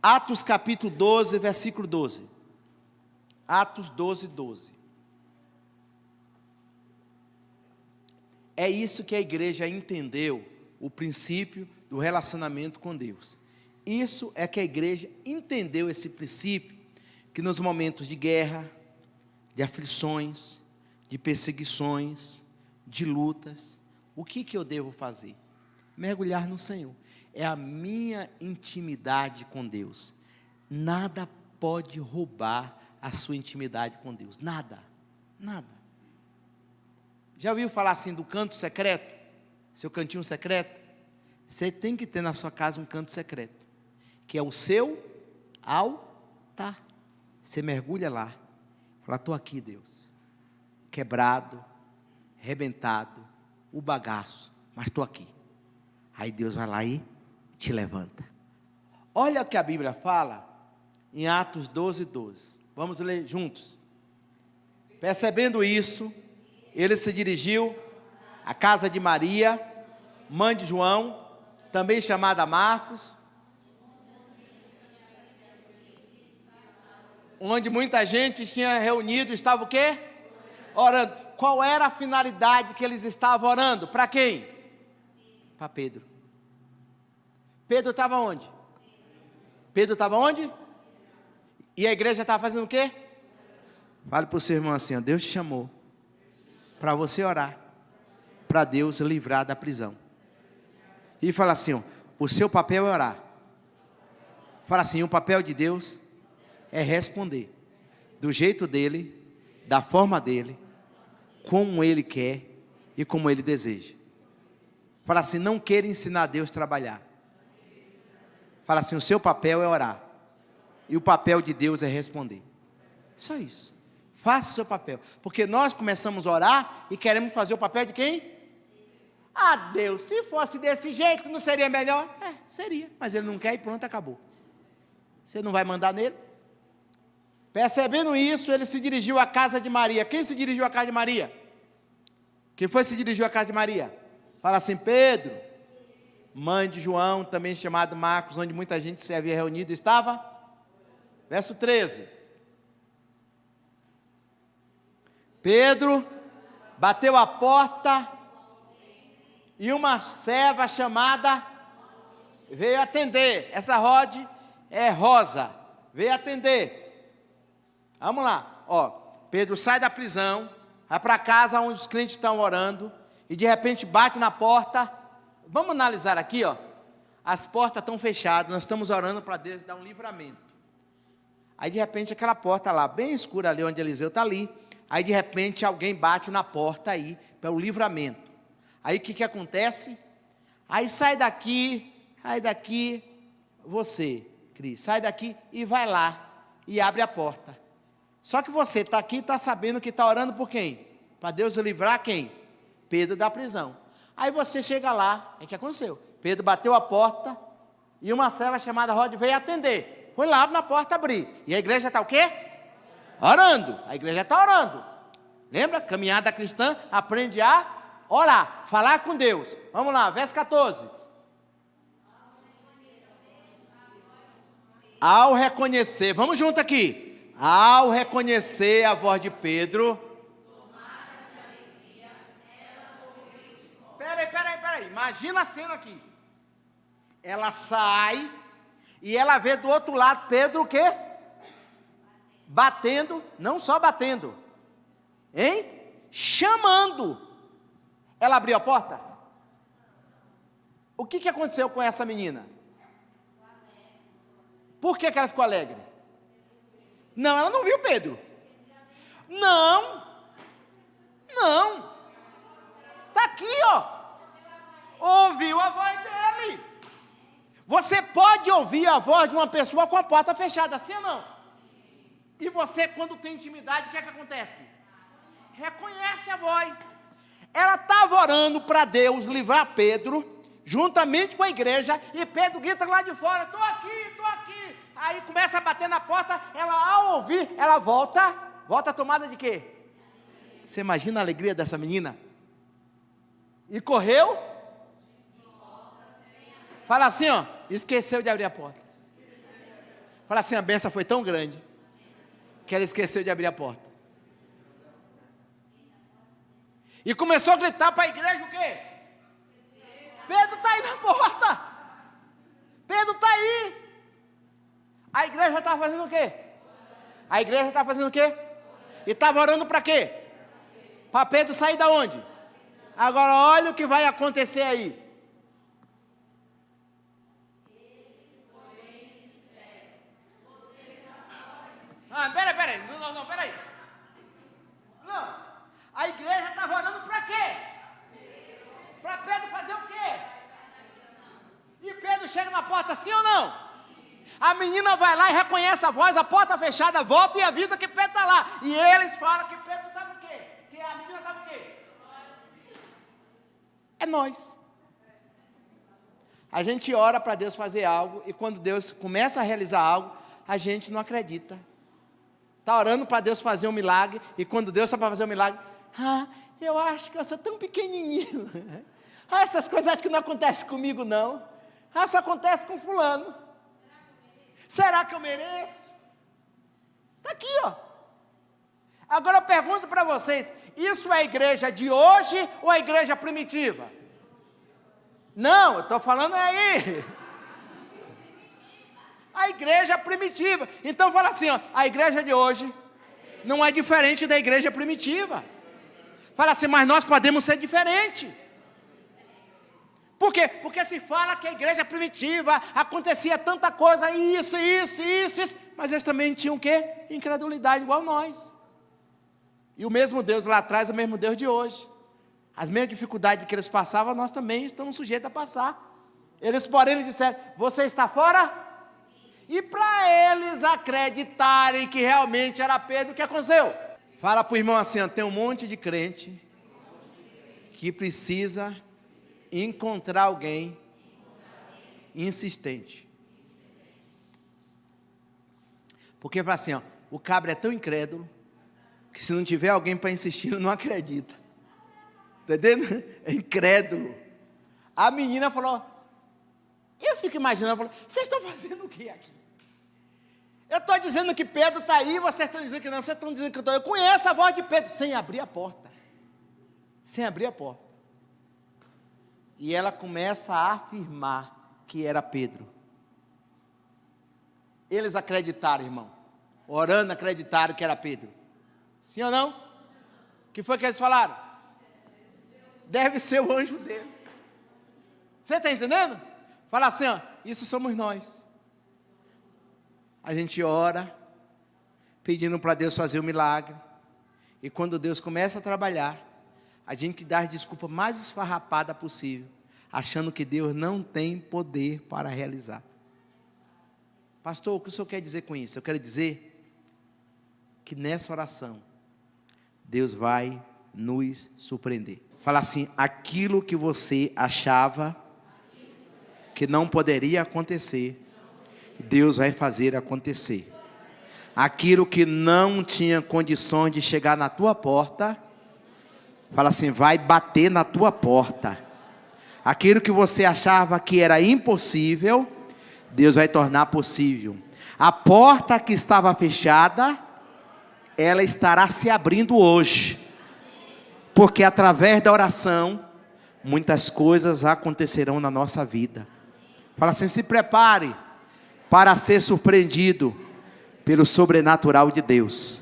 Atos capítulo 12, versículo 12. Atos 12, 12. É isso que a igreja entendeu, o princípio do relacionamento com Deus. Isso é que a igreja entendeu esse princípio, que nos momentos de guerra, de aflições, de perseguições, de lutas, o que eu devo fazer? Mergulhar no Senhor. É a minha intimidade com Deus. Nada pode roubar a sua intimidade com Deus. Nada. Nada. Já ouviu falar assim do canto secreto? Seu cantinho secreto? Você tem que ter na sua casa um canto secreto, que é o seu altar. Você mergulha lá. Fala, estou aqui, Deus. Quebrado, arrebentado, o bagaço, mas estou aqui. Aí Deus vai lá e te levanta. Olha o que a Bíblia fala em Atos 12, 12. Vamos ler juntos. Percebendo isso, ele se dirigiu à casa de Maria, mãe de João, também chamada Marcos, onde muita gente tinha reunido, estava o quê? Orando. Qual era a finalidade que eles estavam orando? Para quem? Para Pedro. Pedro estava onde? Pedro estava onde? E a igreja estava fazendo o quê? Fale para o seu irmão assim, ó, Deus te chamou para você orar, para Deus livrar da prisão. E fala assim, ó, o seu papel é orar. Fala assim, o papel de Deus é responder do jeito dele, da forma dele, como ele quer e como ele deseja. Fala assim, não queira ensinar a Deus a trabalhar. Fala assim, o seu papel é orar. E o papel de Deus é responder. Só isso. Faça o seu papel. Porque nós começamos a orar e queremos fazer o papel de quem? Ah, Deus, se fosse desse jeito, não seria melhor? Seria. Mas ele não quer e pronto, acabou. Você não vai mandar nele? Percebendo isso, ele se dirigiu à casa de Maria. Quem se dirigiu à casa de Maria? Quem foi que se dirigiu à casa de Maria? Fala assim, Pedro, mãe de João, também chamado Marcos, onde muita gente se havia reunido, estava? Verso 13. Pedro bateu a porta e uma serva chamada veio atender. Essa Rod é Rosa, veio atender. Vamos lá, ó, Pedro sai da prisão, vai para casa onde os crentes estão orando, e de repente bate na porta. Vamos analisar aqui, ó, as portas estão fechadas, nós estamos orando para Deus dar um livramento. Aí de repente aquela porta lá, bem escura ali onde Eliseu está ali, aí de repente alguém bate na porta aí, para o livramento. Aí o que acontece? Aí sai daqui, você, Cris, sai daqui e vai lá, e abre a porta. Só que você está aqui e está sabendo que está orando por quem? Para Deus livrar quem? Pedro da prisão. Aí você chega lá, o que aconteceu? Pedro bateu a porta e uma serva chamada Rod veio atender. Foi lá na porta abrir. E a igreja está o quê? Orando. A igreja está orando. Lembra? Caminhada cristã aprende a orar, falar com Deus. Vamos lá, verso 14. Ao reconhecer, vamos junto aqui. Ao reconhecer a voz de Pedro, peraí, imagina a cena aqui. Ela sai e ela vê do outro lado Pedro o quê? Batendo, não só batendo, hein? Chamando. Ela abriu a porta? O que aconteceu com essa menina? Por que ela ficou alegre? Não, ela não viu Pedro. Não. Está aqui, ó. Ouviu a voz dele. Você pode ouvir a voz de uma pessoa com a porta fechada, sim ou não? E você, quando tem intimidade, o que acontece? Reconhece a voz. Ela estava orando para Deus livrar Pedro, juntamente com a igreja, e Pedro grita lá de fora, estou aqui. Aí começa a bater na porta, ela ao ouvir, ela volta tomada de quê? Você imagina a alegria dessa menina? E correu? Fala assim, ó, esqueceu de abrir a porta. Fala assim, a bênção foi tão grande que ela esqueceu de abrir a porta. E começou a gritar para a igreja o quê? Pedro está aí na porta. Pedro está aí. A igreja estava fazendo o quê? A igreja estava fazendo o quê? E estava orando para quê? Para Pedro sair da onde? Agora olha o que vai acontecer aí. Peraí. Não, peraí. Não. A igreja estava orando para quê? Para Pedro fazer o quê? E Pedro chega na porta, sim ou não? A menina vai lá e reconhece a voz, a porta fechada, volta e avisa que Pedro está lá. E eles falam que Pedro estava o quê? Que a menina estava o quê? É nós. A gente ora para Deus fazer algo, e quando Deus começa a realizar algo, a gente não acredita. Está orando para Deus fazer um milagre, e quando Deus está para fazer um milagre, eu acho que eu sou tão pequenininho. Essas coisas acho que não acontecem comigo não. Só acontece com fulano. Será que eu mereço? Está aqui, ó. Agora eu pergunto para vocês, isso é a igreja de hoje ou a igreja primitiva? Não, eu estou falando aí. A igreja primitiva. Então fala assim, ó, a igreja de hoje não é diferente da igreja primitiva. Fala assim, mas nós podemos ser diferentes. Por quê? Porque se fala que a igreja primitiva acontecia tanta coisa, isso, mas eles também tinham o quê? Incredulidade igual nós. E o mesmo Deus lá atrás é o mesmo Deus de hoje. As mesmas dificuldades que eles passavam, nós também estamos sujeitos a passar. Eles, porém, disseram, você está fora? E para eles acreditarem que realmente era Pedro, o que aconteceu? Fala para o irmão assim, ó, tem um monte de crente que precisa encontrar alguém insistente. Porque fala assim, ó, o cabra é tão incrédulo que se não tiver alguém para insistir, ele não acredita. Está entendendo? É incrédulo. A menina falou, eu fico imaginando, falou, vocês estão fazendo o que aqui? Eu estou dizendo que Pedro está aí, vocês estão dizendo que não, vocês estão dizendo que eu estou. Eu conheço a voz de Pedro, sem abrir a porta. Sem abrir a porta. E ela começa a afirmar que era Pedro. Eles acreditaram, irmão. Orando, acreditaram que era Pedro. Sim ou não? O que foi que eles falaram? Deve ser o anjo dele. Você está entendendo? Fala assim, ó, isso somos nós. A gente ora, pedindo para Deus fazer o milagre. E quando Deus começa a trabalhar, a gente dá a desculpa mais esfarrapada possível, achando que Deus não tem poder para realizar. Pastor, o que o senhor quer dizer com isso? Eu quero dizer que nessa oração, Deus vai nos surpreender. Fala assim, aquilo que você achava que não poderia acontecer, Deus vai fazer acontecer. Aquilo que não tinha condições de chegar na tua porta, fala assim, vai bater na tua porta. Aquilo que você achava que era impossível, Deus vai tornar possível. A porta que estava fechada, ela estará se abrindo hoje. Porque através da oração, muitas coisas acontecerão na nossa vida. Fala assim, se prepare para ser surpreendido pelo sobrenatural de Deus.